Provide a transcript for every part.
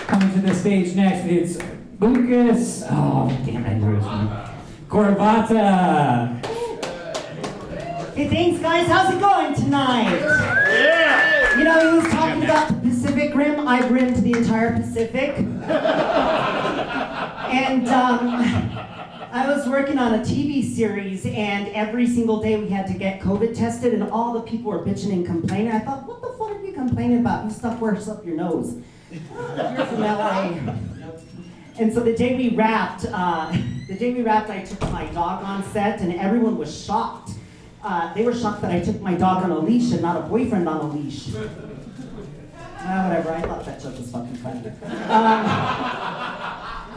Coming to the stage next, it's Lukas. Oh, damn, I knew his name. Corvatta. Hey, thanks, guys. How's it going tonight? Yeah! You know, he was talking about the Pacific Rim. I've rimmed the entire Pacific. And I was working on a TV series, and every single day we had to get COVID tested, and all the people were bitching and complaining. I thought, what the fuck are you complaining about? You stuff works up your nose. You're from LA. And so the day we wrapped, I took my dog on set, and everyone was shocked. They were shocked that I took my dog on a leash and not a boyfriend on a leash. Whatever, I thought that joke was fucking funny.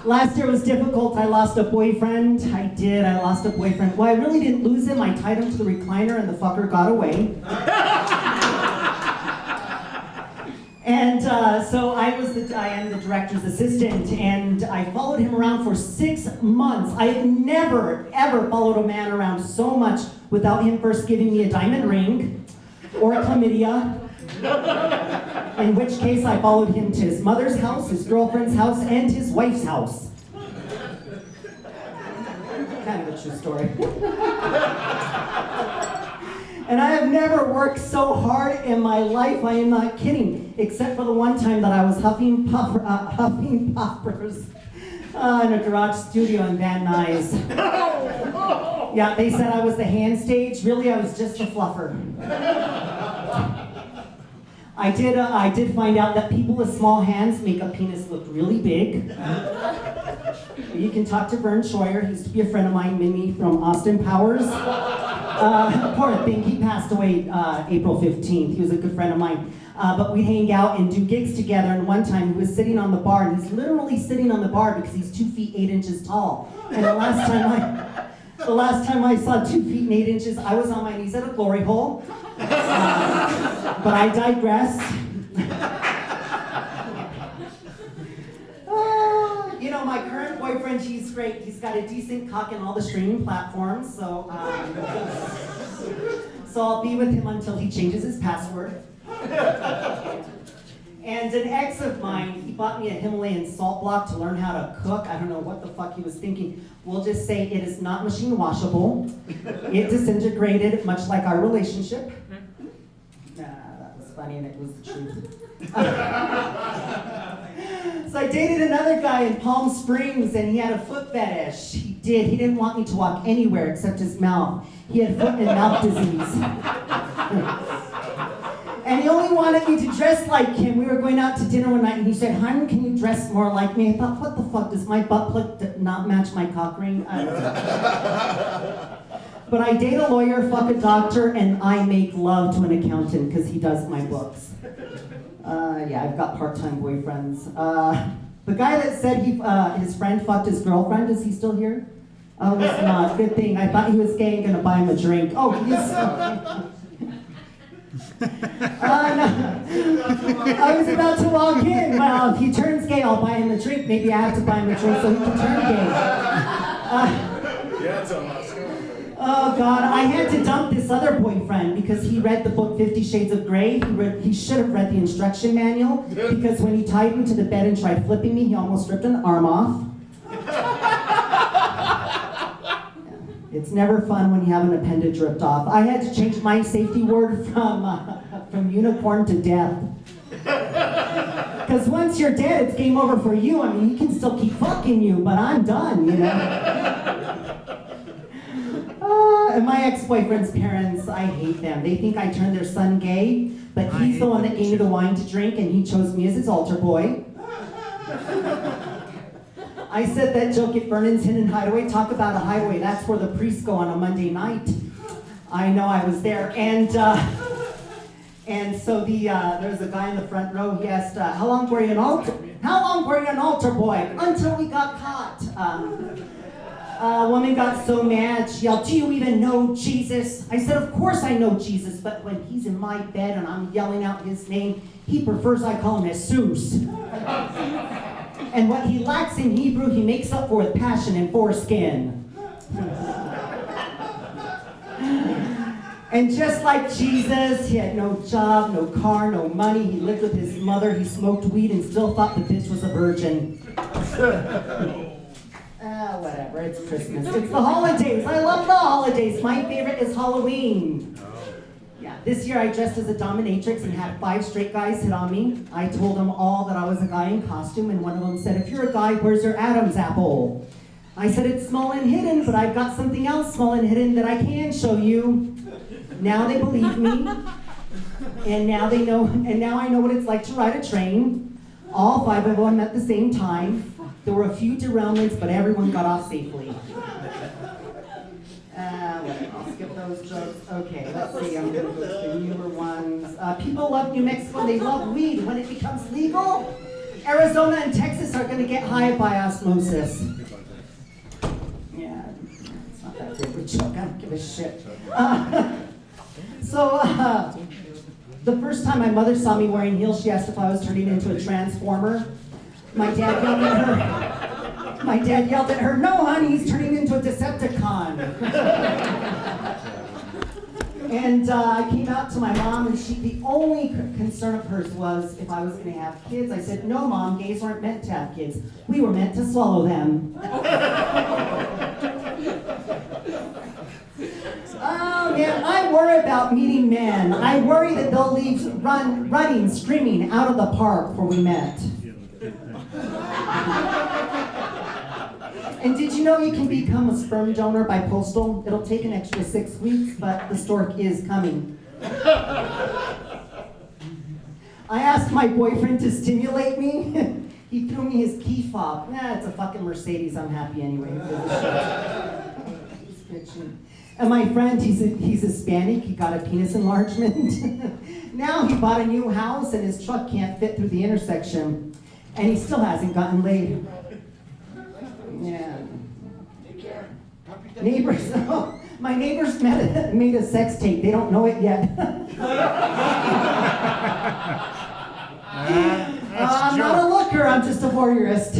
Last year was difficult. I lost a boyfriend. I lost a boyfriend. Well, I really didn't lose him. I tied him to the recliner and the fucker got away. And so I am the director's assistant, and I followed him around for 6 months. I have never, ever followed a man around so much without him first giving me a diamond ring or a chlamydia. In which case I followed him to his mother's house, his girlfriend's house, and his wife's house. Kind of a true story. And I have never worked so hard in my life, I am not kidding, except for the one time that I was huffing puffers in a garage studio in Van Nuys. Yeah, they said I was the hand stage. Really, I was just a fluffer. I did find out that people with small hands make a penis look really big. You can talk to Vern Schroyer. He used to be a friend of mine, Mimi from Austin Powers. Poor thing, he passed away April 15th. He was a good friend of mine. But we'd hang out and do gigs together, and one time he was sitting on the bar, and he's literally sitting on the bar because he's 2 feet 8 inches tall. And the last time I saw 2 feet and 8 inches, I was on my knees at a glory hole. But I digress. You know, my current boyfriend, he's great. He's got a decent cock in all the streaming platforms, so I'll be with him until he changes his password. And an ex of mine, he bought me a Himalayan salt block to learn how to cook. I don't know what the fuck he was thinking. We'll just say it is not machine washable. It disintegrated, much like our relationship. Nah, that was funny and it was the truth. So I dated another guy in Palm Springs, and he had a foot fetish. He didn't want me to walk anywhere except his mouth. He had foot and mouth disease. And he only wanted me to dress like him. We were going out to dinner one night, and he said, "Hun, can you dress more like me?" I thought, what the fuck, does my butt plug not match my cock ring? I don't know. But I date a lawyer, fuck a doctor, and I make love to an accountant because he does my books. Yeah, I've got part-time boyfriends. The guy that said his friend fucked his girlfriend, is he still here? Oh, he's not. Good thing. I thought he was gay and gonna buy him a drink. Oh, he's... No. I was about to walk in. Well, if he turns gay, I'll buy him a drink. Maybe I have to buy him a drink so he can turn gay. Yeah, it's a lot. Oh God, I had to dump this other boyfriend because he read the book 50 Shades of Grey. He should have read the instruction manual because when he tied me to the bed and tried flipping me, he almost ripped an arm off. It's never fun when you have an appendage ripped off. I had to change my safety word from unicorn to death. Because once you're dead, it's game over for you. I mean, he can still keep fucking you, but I'm done, you know? And my ex-boyfriend's parents, I hate them. They think I turned their son gay, but he's the one that gave me the wine to drink, and he chose me as his altar boy. I said that joke at Vernon's Hidden Hideaway. Talk about a hideaway. That's where the priests go on a Monday night. I know, I was there. And so there was a guy in the front row. He asked, "How long were you an altar? How long were you an altar boy?" Until we got caught. A woman got so mad, she yelled, "Do you even know Jesus?" I said, "Of course I know Jesus, but when he's in my bed and I'm yelling out his name, he prefers I call him Jesus. And what he lacks in Hebrew, he makes up for with passion and foreskin." And just like Jesus, he had no job, no car, no money. He lived with his mother. He smoked weed and still thought the bitch was a virgin. Whatever, it's Christmas. It's the holidays. I love the holidays. My favorite is Halloween. Yeah, this year I dressed as a dominatrix and had 5 straight guys hit on me. I told them all that I was a guy in costume, and one of them said, if you're a guy, where's your Adam's apple? I said, it's small and hidden, but I've got something else small and hidden that I can show you. Now they believe me, and now they know, and now I know what it's like to ride a train. All 5 of them at the same time. There were a few derailments, but everyone got off safely. I'll skip those jokes. Okay, let's see, I'm gonna go to the newer ones. People love New Mexico, they love weed. When it becomes legal, Arizona and Texas are gonna get high by osmosis. Yeah, it's not that great of a joke, I don't give a shit. The first time my mother saw me wearing heels, she asked if I was turning into a transformer. My dad yelled at her, no honey, he's turning into a Decepticon. And I came out to my mom, and the only concern of hers was if I was going to have kids. I said, no mom, gays weren't meant to have kids. We were meant to swallow them. Oh man, I worry about meeting men. I worry that they'll leave running, screaming out of the park where we met. And did you know you can become a sperm donor by postal? It'll take an extra 6 weeks, but the stork is coming. I asked my boyfriend to stimulate me. He threw me his key fob. It's a fucking Mercedes, I'm happy anyway. He's bitching. And my friend, he's Hispanic, he got a penis enlargement. Now he bought a new house and his truck can't fit through the intersection. And he still hasn't gotten laid. Yeah. Neighbors, my neighbors made a sex tape. They don't know it yet. I'm not a looker, I'm just a voyeurist.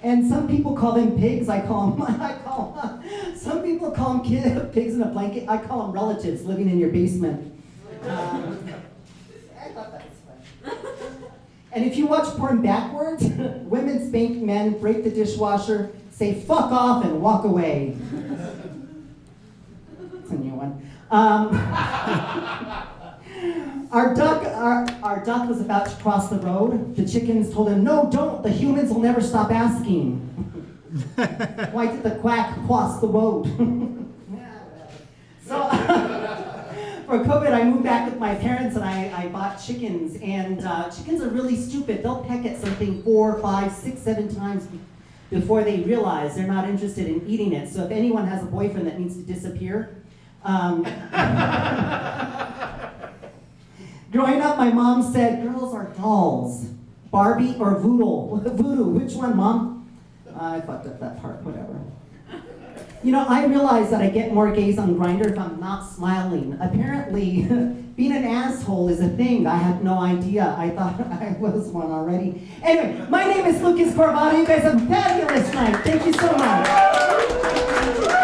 And some people call them pigs. Some people call them pigs in a blanket. I call them relatives living in your basement. I thought that was fun. And if you watch porn backwards, women spank men, break the dishwasher, say fuck off, and walk away. That's a new one. Our duck was about to cross the road. The chickens told him, no, don't. The humans will never stop asking. Why did the quack cross the road? So, for COVID, I moved back with my parents and I bought chickens. And chickens are really stupid. They'll peck at something 4, 5, 6, 7 times before they realize they're not interested in eating it. So if anyone has a boyfriend that needs to disappear, growing up, my mom said, girls are dolls. Barbie or voodoo? Voodoo, which one, Mom? I fucked up that part, whatever. You know, I realize that I get more gays on Grindr if I'm not smiling. Apparently, being an asshole is a thing. I had no idea. I thought I was one already. Anyway, my name is Lukas Corvatta. You guys have a fabulous night. Thank you so much.